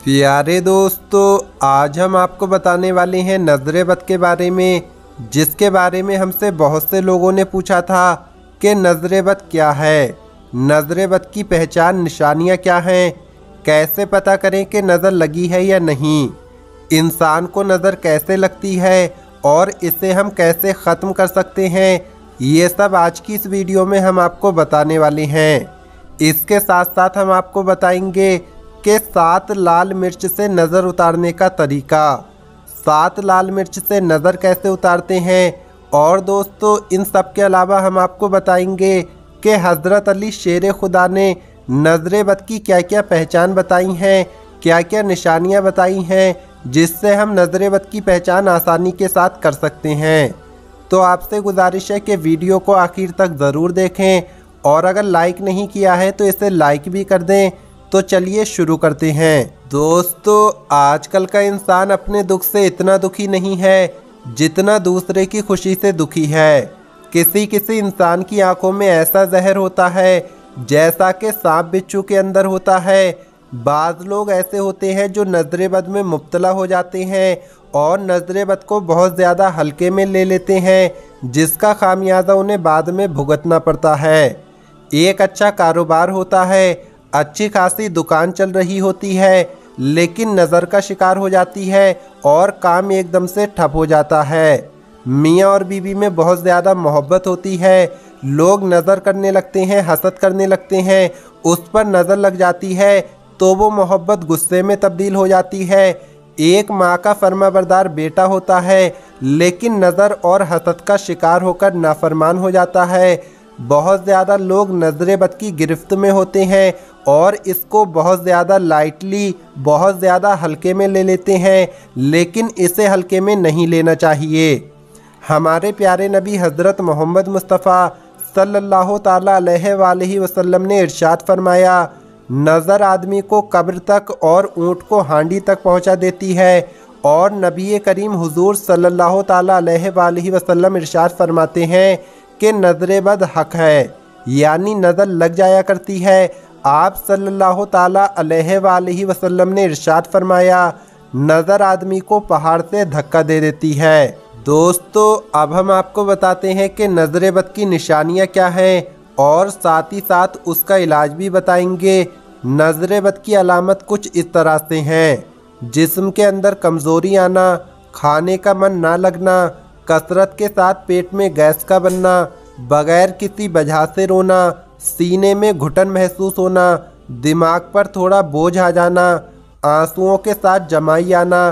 प्यारे दोस्तों, आज हम आपको बताने वाले हैं नज़र बद के बारे में, जिसके बारे में हमसे बहुत से लोगों ने पूछा था कि नज़र बद क्या है, नज़र बद की पहचान निशानियां क्या हैं, कैसे पता करें कि नज़र लगी है या नहीं, इंसान को नज़र कैसे लगती है और इसे हम कैसे ख़त्म कर सकते हैं। ये सब आज की इस वीडियो में हम आपको बताने वाले हैं। इसके साथ साथ हम आपको बताएंगे कि 7 लाल मिर्च से नज़र उतारने का तरीका, 7 लाल मिर्च से नज़र कैसे उतारते हैं। और दोस्तों, इन सब के अलावा हम आपको बताएंगे कि हज़रत अली शेर खुदा ने नज़र बद की क्या क्या पहचान बताई हैं, क्या क्या निशानियां बताई हैं, जिससे हम नज़र बद की पहचान आसानी के साथ कर सकते हैं। तो आपसे गुजारिश है कि वीडियो को आखिर तक ज़रूर देखें और अगर लाइक नहीं किया है तो इसे लाइक भी कर दें। तो चलिए शुरू करते हैं। दोस्तों, आजकल का इंसान अपने दुख से इतना दुखी नहीं है जितना दूसरे की खुशी से दुखी है। किसी किसी इंसान की आंखों में ऐसा जहर होता है जैसा कि सांप बिच्छू के अंदर होता है। बाज़ लोग ऐसे होते हैं जो नज़र बद में मुब्तला हो जाते हैं और नज़र बद को बहुत ज़्यादा हल्के में ले लेते हैं, जिसका खामियाजा उन्हें बाद में भुगतना पड़ता है। एक अच्छा कारोबार होता है, अच्छी खासी दुकान चल रही होती है, लेकिन नज़र का शिकार हो जाती है और काम एकदम से ठप हो जाता है। मियाँ और बीवी में बहुत ज़्यादा मोहब्बत होती है, लोग नज़र करने लगते हैं, हसद करने लगते हैं, उस पर नज़र लग जाती है तो वो मोहब्बत गुस्से में तब्दील हो जाती है। एक माँ का फर्माबरदार बेटा होता है, लेकिन नज़र और हसद का शिकार होकर नाफरमान हो जाता है। बहुत ज़्यादा लोग नज़र बद की गिरफ्त में होते हैं और इसको बहुत ज़्यादा लाइटली, बहुत ज़्यादा हल्के में ले लेते हैं, लेकिन इसे हल्के में नहीं लेना चाहिए। हमारे प्यारे नबी हज़रत मोहम्मद मुस्तफ़ा सल्लल्लाहु ताला अलैहि वसल्लम ने इरशाद फरमाया, नज़र आदमी को कब्र तक और ऊँट को हांडी तक पहुँचा देती है। और नबी करीम हुजूर सल्लल्लाहु ताला अलैहि वसल्लम इरशाद फरमाते हैं कि नज़र बद हक है, यानी नज़र लग जाया करती है। आप सल्लल्लाहु ताला अलैहि वसल्लम ने इरशाद फरमाया, नज़र आदमी को पहाड़ से धक्का दे देती है। दोस्तों, अब हम आपको बताते हैं कि नज़र बद की निशानियां क्या हैं और साथ ही साथ उसका इलाज भी बताएंगे। नज़र बद की अलामत कुछ इस तरह से हैं: जिस्म के अंदर कमज़ोरी आना, खाने का मन ना लगना, कसरत के साथ पेट में गैस का बनना, बगैर किसी वजह से रोना, सीने में घुटन महसूस होना, दिमाग पर थोड़ा बोझ आ जाना, आंसुओं के साथ जमाई आना,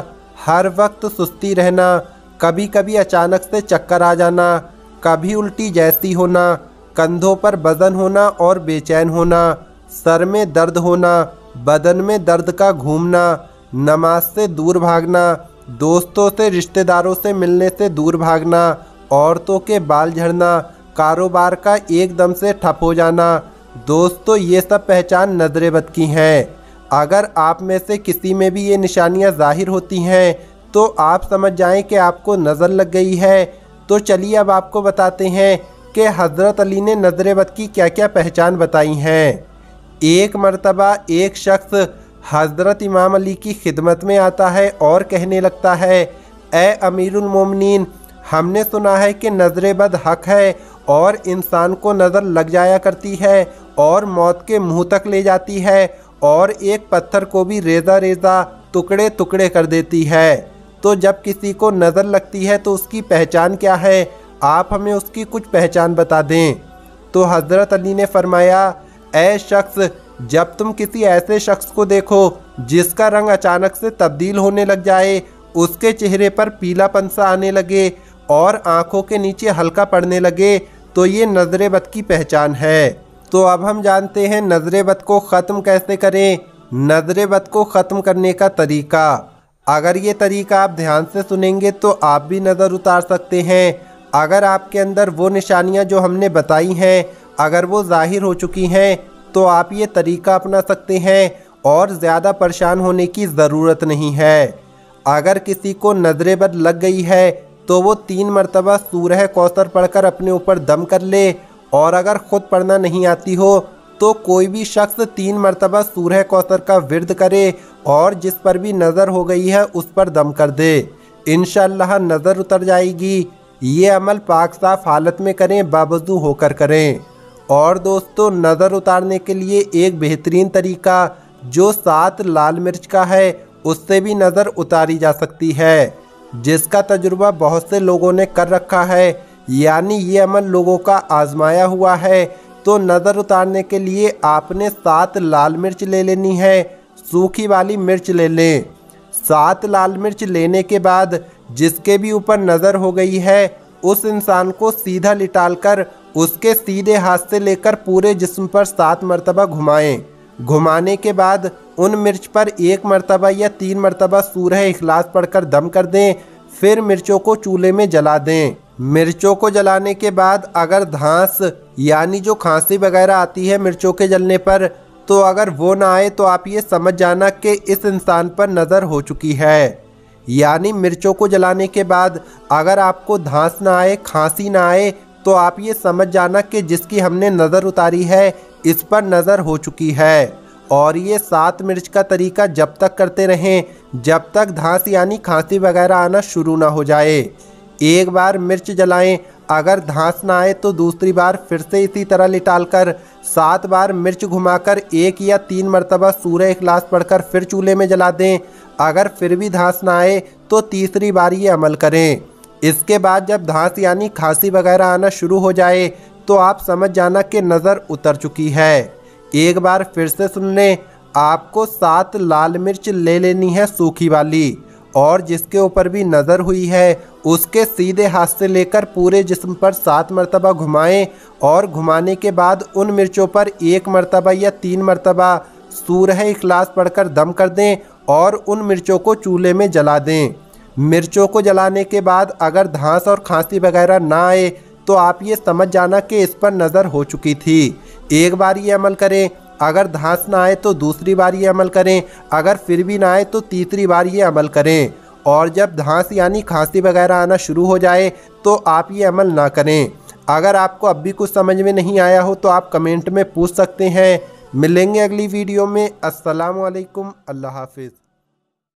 हर वक्त सुस्ती रहना, कभी कभी अचानक से चक्कर आ जाना, कभी उल्टी जैसी होना, कंधों पर वजन होना और बेचैन होना, सर में दर्द होना, बदन में दर्द का घूमना, नमाज से दूर भागना, दोस्तों से रिश्तेदारों से मिलने से दूर भागना, औरतों के बाल झड़ना, कारोबार का एकदम से ठप हो जाना। दोस्तों, ये सब पहचान नज़र बद की हैं। अगर आप में से किसी में भी ये निशानियां ज़ाहिर होती हैं तो आप समझ जाएं कि आपको नज़र लग गई है। तो चलिए अब आपको बताते हैं कि हज़रत अली ने नज़र बद की क्या क्या पहचान बताई हैं। एक मर्तबा एक शख्स हज़रत इमाम अली की खिदमत में आता है और कहने लगता है, ए अमीरुल मोमिनीन, हमने सुना है कि नज़र बद हक है और इंसान को नज़र लग जाया करती है और मौत के मुंह तक ले जाती है और एक पत्थर को भी रेज़ा रेज़ा, टुकड़े टुकड़े कर देती है। तो जब किसी को नज़र लगती है तो उसकी पहचान क्या है, आप हमें उसकी कुछ पहचान बता दें। तो हज़रत अली ने फरमाया, ए शख्स, जब तुम किसी ऐसे शख्स को देखो जिसका रंग अचानक से तब्दील होने लग जाए, उसके चेहरे पर पीलापन सा आने लगे और आंखों के नीचे हल्का पड़ने लगे, तो ये नज़र बद की पहचान है। तो अब हम जानते हैं नज़र बद को ख़त्म कैसे करें। नज़र बद को ख़त्म करने का तरीका, अगर ये तरीका आप ध्यान से सुनेंगे तो आप भी नज़र उतार सकते हैं। अगर आपके अंदर वो निशानियां जो हमने बताई हैं, अगर वो ज़ाहिर हो चुकी हैं तो आप ये तरीका अपना सकते हैं और ज़्यादा परेशान होने की ज़रूरत नहीं है। अगर किसी को नज़र बद लग गई है तो वो 3 मरतबा सूरह कौसर पढ़कर अपने ऊपर दम कर ले, और अगर ख़ुद पढ़ना नहीं आती हो तो कोई भी शख्स 3 मरतबा सूरह कौसर का विर्द करे और जिस पर भी नज़र हो गई है उस पर दम कर दे, इंशाअल्लाह नज़र उतर जाएगी। ये अमल पाक साफ हालत में करें, बावजू होकर करें। और दोस्तों, नज़र उतारने के लिए एक बेहतरीन तरीका जो 7 लाल मिर्च का है उससे भी नज़र उतारी जा सकती है, जिसका तजुर्बा बहुत से लोगों ने कर रखा है, यानी ये अमल लोगों का आजमाया हुआ है। तो नज़र उतारने के लिए आपने 7 लाल मिर्च ले लेनी है, सूखी वाली मिर्च ले लें। 7 लाल मिर्च लेने के बाद जिसके भी ऊपर नज़र हो गई है उस इंसान को सीधा लिटाल कर उसके सीधे हाथ से लेकर पूरे जिस्म पर 7 मरतबा घुमाएं। घुमाने के बाद उन मिर्च पर 1 मरतबा या 3 मरतबा सूरह इखलास पढ़कर दम कर दें। फिर मिर्चों को चूल्हे में जला दें। मिर्चों को जलाने के बाद अगर धांस यानी जो खांसी वगैरह आती है मिर्चों के जलने पर, तो अगर वो ना आए तो आप ये समझ जाना कि इस इंसान पर नज़र हो चुकी है। यानी मिर्चों को जलाने के बाद अगर आपको धांस ना आए, खांसी ना आए, तो आप ये समझ जाना कि जिसकी हमने नज़र उतारी है इस पर नज़र हो चुकी है। और ये 7 मिर्च का तरीका जब तक करते रहें जब तक धांस यानी खांसी वगैरह आना शुरू ना हो जाए। एक बार मिर्च जलाएं, अगर धांस ना आए तो दूसरी बार फिर से इसी तरह लिटाल कर 7 बार मिर्च घुमाकर 1 या 3 मरतबा सूरह इखलास पढ़कर फिर चूल्हे में जला दें। अगर फिर भी धांस ना आए तो तीसरी बार ये अमल करें। इसके बाद जब धांस यानी खांसी वगैरह आना शुरू हो जाए तो आप समझ जाना कि नज़र उतर चुकी है। एक बार फिर से सुन लें, आपको 7 लाल मिर्च ले लेनी है सूखी वाली, और जिसके ऊपर भी नज़र हुई है उसके सीधे हाथ से लेकर पूरे जिस्म पर 7 मरतबा घुमाएं। और घुमाने के बाद उन मिर्चों पर 1 मरतबा या 3 मरतबा सूरह इखलास पढ़कर दम कर दें और उन मिर्चों को चूल्हे में जला दें। मिर्चों को जलाने के बाद अगर धांस और खांसी वगैरह ना आए तो आप ये समझ जाना कि इस पर नज़र हो चुकी थी। एक बार ये अमल करें, अगर धांस ना आए तो दूसरी बार ये अमल करें, अगर फिर भी ना आए तो तीसरी बार ये अमल करें। और जब धांस यानी खांसी वगैरह आना शुरू हो जाए तो आप ये अमल ना करें। अगर आपको अब भी कुछ समझ में नहीं आया हो तो आप कमेंट में पूछ सकते हैं। मिलेंगे अगली वीडियो में। अस्सलामु अलैकुम, अल्लाह हाफिज़।